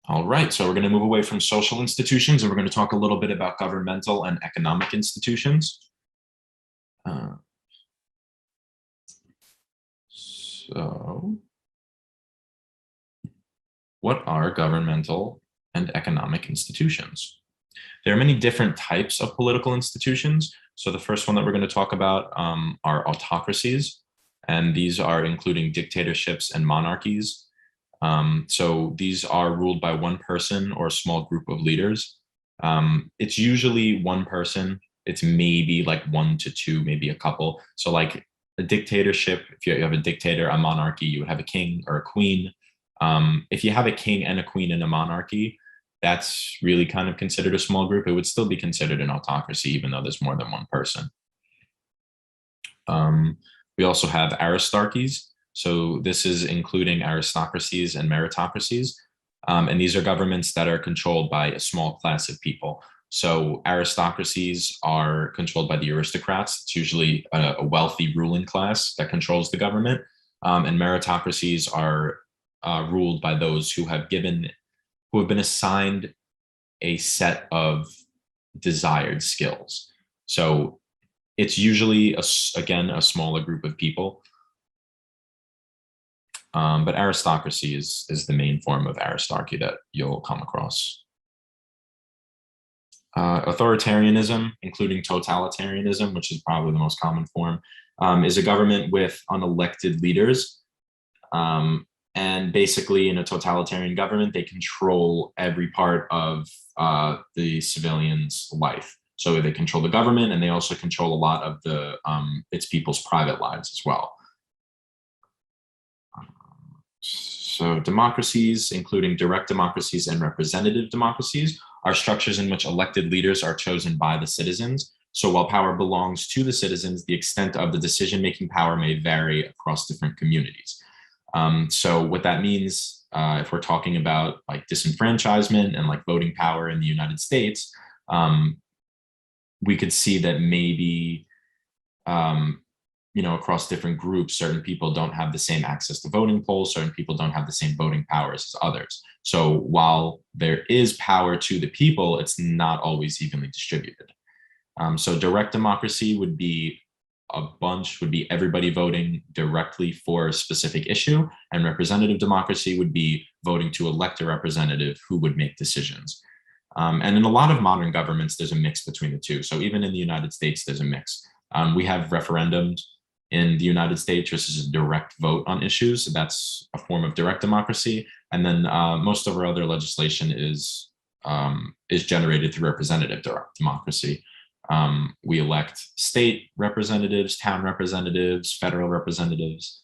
All right, so we're going to move away from social institutions and we're going to talk a little bit about governmental and economic institutions. So what are governmental and economic institutions? There are many different types of political institutions. So the first one that we're going to talk about are autocracies, and these are including dictatorships and monarchies. So these are ruled by one person or a small group of leaders. It's usually one person. It's maybe like one to two, maybe a couple. So like a dictatorship, if you have a dictator, a monarchy, you would have a king or a queen. If you have a king and a queen in a monarchy, that's really kind of considered a small group. It would still be considered an autocracy, even though there's more than one person. We also have Aristarchies. So this is including aristocracies and meritocracies. And these are governments that are controlled by a small class of people. So aristocracies are controlled by the aristocrats. It's usually a wealthy ruling class that controls the government. And meritocracies are ruled by those who have been assigned a set of desired skills. So it's usually, again, a smaller group of people. But aristocracy is the main form of aristarchy that you'll come across. Authoritarianism, including totalitarianism, which is probably the most common form, is a government with unelected leaders. And basically, in a totalitarian government, they control every part of the civilian's life. So they control the government, and they also control a lot of its people's private lives as well. So democracies, including direct democracies and representative democracies, are structures in which elected leaders are chosen by the citizens. So while power belongs to the citizens, the extent of the decision-making power may vary across different communities. So what that means, if we're talking about like disenfranchisement and like voting power in the United States, we could see that maybe, across different groups, certain people don't have the same access to voting polls, certain people don't have the same voting powers as others. So while there is power to the people, it's not always evenly distributed. So direct democracy would be everybody voting directly for a specific issue, and representative democracy would be voting to elect a representative who would make decisions. And in a lot of modern governments, there's a mix between the two. So even in the United States, there's a mix. We have referendums in the United States, which is a direct vote on issues. So that's a form of direct democracy. And then most of our other legislation is generated through representative democracy. We elect state representatives, town representatives, federal representatives.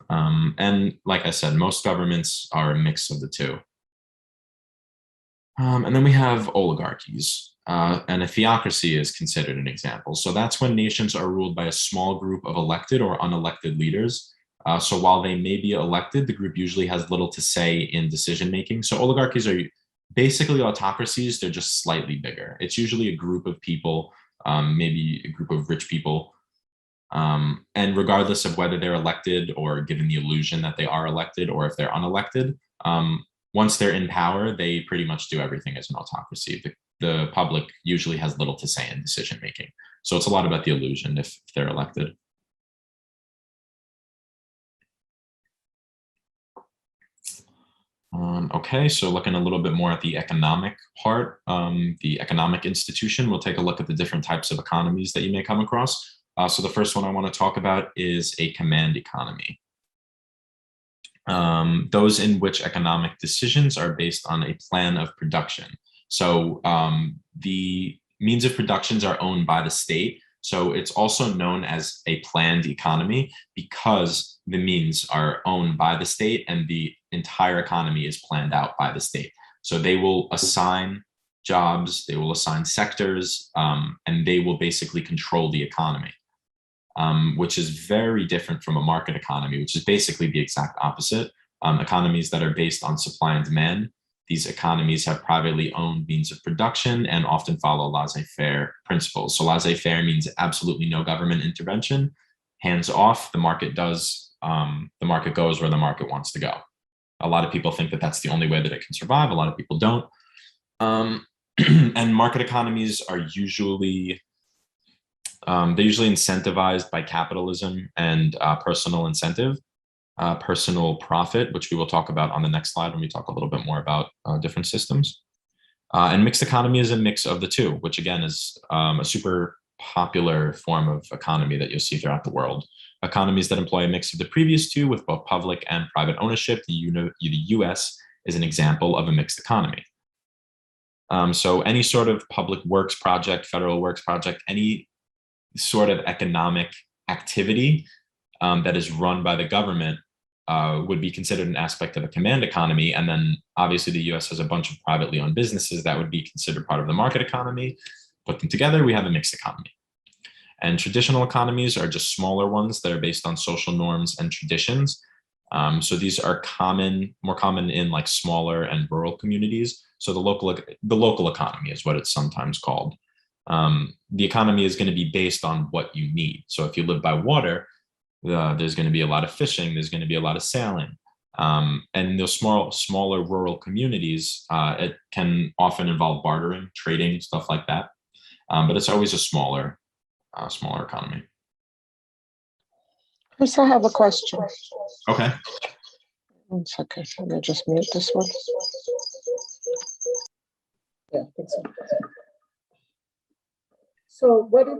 And like I said, most governments are a mix of the two. And then we have oligarchies. And a theocracy is considered an example. So that's when nations are ruled by a small group of elected or unelected leaders. So while they may be elected, the group usually has little to say in decision making. So oligarchies are basically autocracies. They're just slightly bigger. It's usually a group of people, maybe a group of rich people. And regardless of whether they're elected or given the illusion that they are elected or if they're unelected, once they're in power, they pretty much do everything as an autocracy. The public usually has little to say in decision making. So it's a lot about the illusion if they're elected. Okay, so looking a little bit more at the economic part, the economic institution, we'll take a look at the different types of economies that you may come across. So the first one I want to talk about is a command economy. Those in which economic decisions are based on a plan of production. So the means of productions are owned by the state. So it's also known as a planned economy because the means are owned by the state and the entire economy is planned out by the state. So they will assign jobs, they will assign sectors, and they will basically control the economy, which is very different from a market economy, which is basically the exact opposite. Economies that are based on supply and demand, these economies have privately owned means of production and often follow laissez-faire principles. So laissez-faire means absolutely no government intervention, hands off, the market goes where the market wants to go. A lot of people think that that's the only way that it can survive. A lot of people don't. And market economies are usually they're usually incentivized by capitalism and personal incentive, personal profit, which we will talk about on the next slide when we talk a little bit more about different systems. And mixed economy is a mix of the two, which again is a super popular form of economy that you'll see throughout the world. Economies that employ a mix of the previous two with both public and private ownership. The US is an example of a mixed economy. So any sort of public works project, federal works project, any sort of economic activity that is run by the government would be considered an aspect of a command economy. And then obviously the US has a bunch of privately owned businesses that would be considered part of the market economy. Put them together, we have a mixed economy. And traditional economies are just smaller ones that are based on social norms and traditions. So these are more common in like smaller and rural communities. So the local economy is what it's sometimes called. The economy is going to be based on what you need. So if you live by water, there's going to be a lot of fishing. There's going to be a lot of sailing. And in those smaller rural communities, it can often involve bartering, trading, stuff like that. But it's always a smaller economy. Chris, I have a question. Okay. 1 second. Let me just mute this one. Yeah, I think so. So what if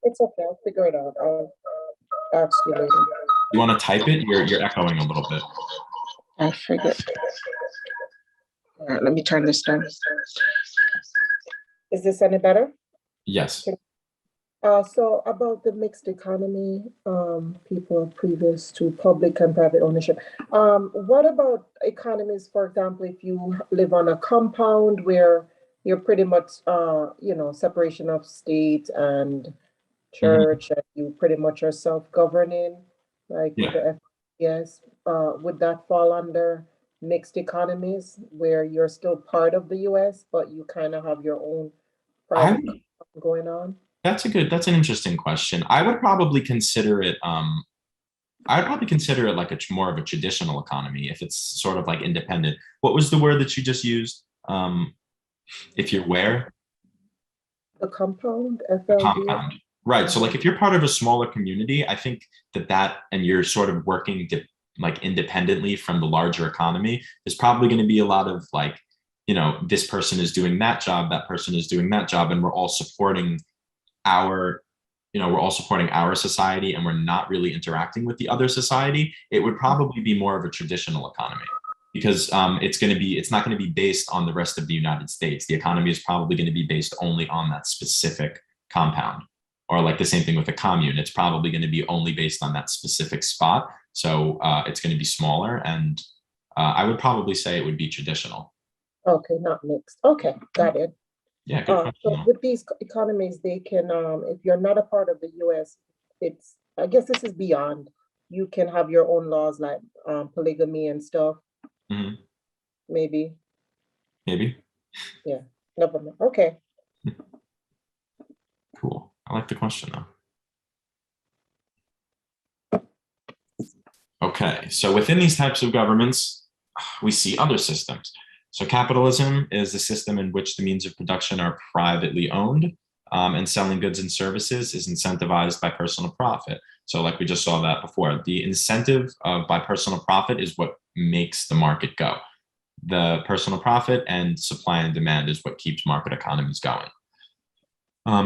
it's okay, I'll figure it out. I'll ask you later. You want to type it? You're echoing a little bit. I figured. All right, let me turn this down. Is this any better? Yes. So about the mixed economy, people previous to public and private ownership. What about economies, for example, if you live on a compound where you're pretty much, separation of state and church, and you pretty much are self-governing, like with the FPS, would that fall under mixed economies where you're still part of the US, but you kind of have your own private going on? That's an interesting question. I would probably consider it like more of a traditional economy if it's sort of like independent. What was the word that you just used? If you're where? The compound, FLD. Compound. Right. So like if you're part of a smaller community, I think that and you're sort of working like independently from the larger economy, there's probably going to be a lot of like, this person is doing that job, that person is doing that job, and we're all supporting our society, and we're not really interacting with the other society. It would probably be more of a traditional economy because it's not going to be based on the rest of the United States. The economy is probably going to be based only on that specific compound, or like the same thing with a commune. It's probably going to be only based on that specific spot. So it's going to be smaller, and I would probably say it would be traditional. Okay, not mixed. Okay, got it. Yeah, good question. So with these economies, they can, if you're not a part of the US, I guess this is beyond. You can have your own laws like polygamy and stuff. Mm-hmm. Maybe. Yeah, never mind. Okay. Cool. I like the question though. Okay, so within these types of governments, we see other systems. So capitalism is a system in which the means of production are privately owned, and selling goods and services is incentivized by personal profit. So like we just saw that before, the incentive by personal profit is what makes the market go. The personal profit and supply and demand is what keeps market economies going.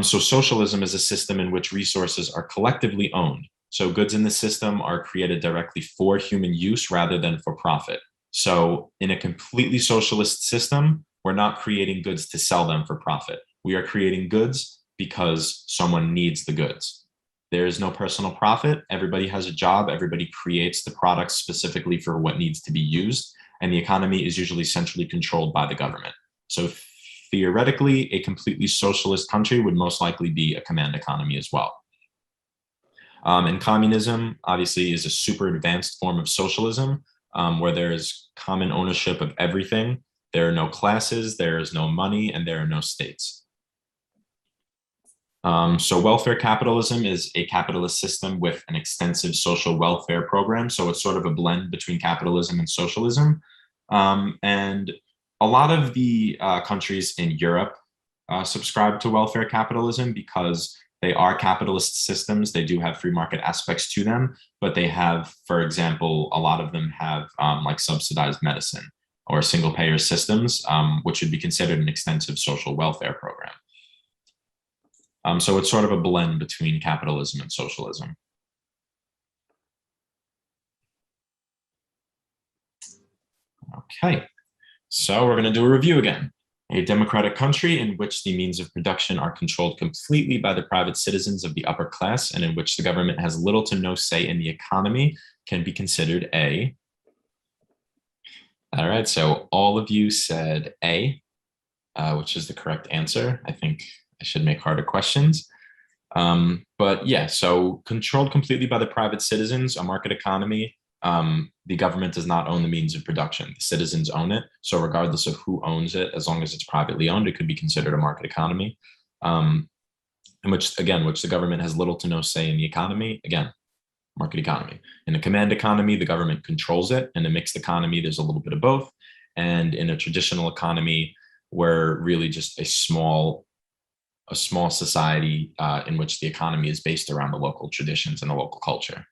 So socialism is a system in which resources are collectively owned. So goods in the system are created directly for human use rather than for profit. So in a completely socialist system, we're not creating goods to sell them for profit. We are creating goods because someone needs the goods. There is no personal profit. Everybody has a job. Everybody creates the products specifically for what needs to be used. And the economy is usually centrally controlled by the government. So theoretically, a completely socialist country would most likely be a command economy as well. And communism obviously is a super advanced form of socialism, where there is common ownership of everything. There are no classes, there is no money, and there are no states. So welfare capitalism is a capitalist system with an extensive social welfare program. So it's sort of a blend between capitalism and socialism. And a lot of the countries in Europe subscribe to welfare capitalism because they are capitalist systems. They do have free market aspects to them, but they have, for example, a lot of them have like subsidized medicine or single payer systems, which would be considered an extensive social welfare program. So it's sort of a blend between capitalism and socialism. Okay, so we're going to do a review again. A democratic country in which the means of production are controlled completely by the private citizens of the upper class and in which the government has little to no say in the economy can be considered a. All right, so all of you said A, which is the correct answer. I think I should make harder questions. But yeah, so controlled completely by the private citizens, a market economy, the government does not own the means of production. The citizens own it. So regardless of who owns it, as long as it's privately owned, it could be considered a market economy. In which the government has little to no say in the economy. Again, market economy. In a command economy, the government controls it. In a mixed economy, there's a little bit of both. And in a traditional economy, we're really just a small society in which the economy is based around the local traditions and the local culture.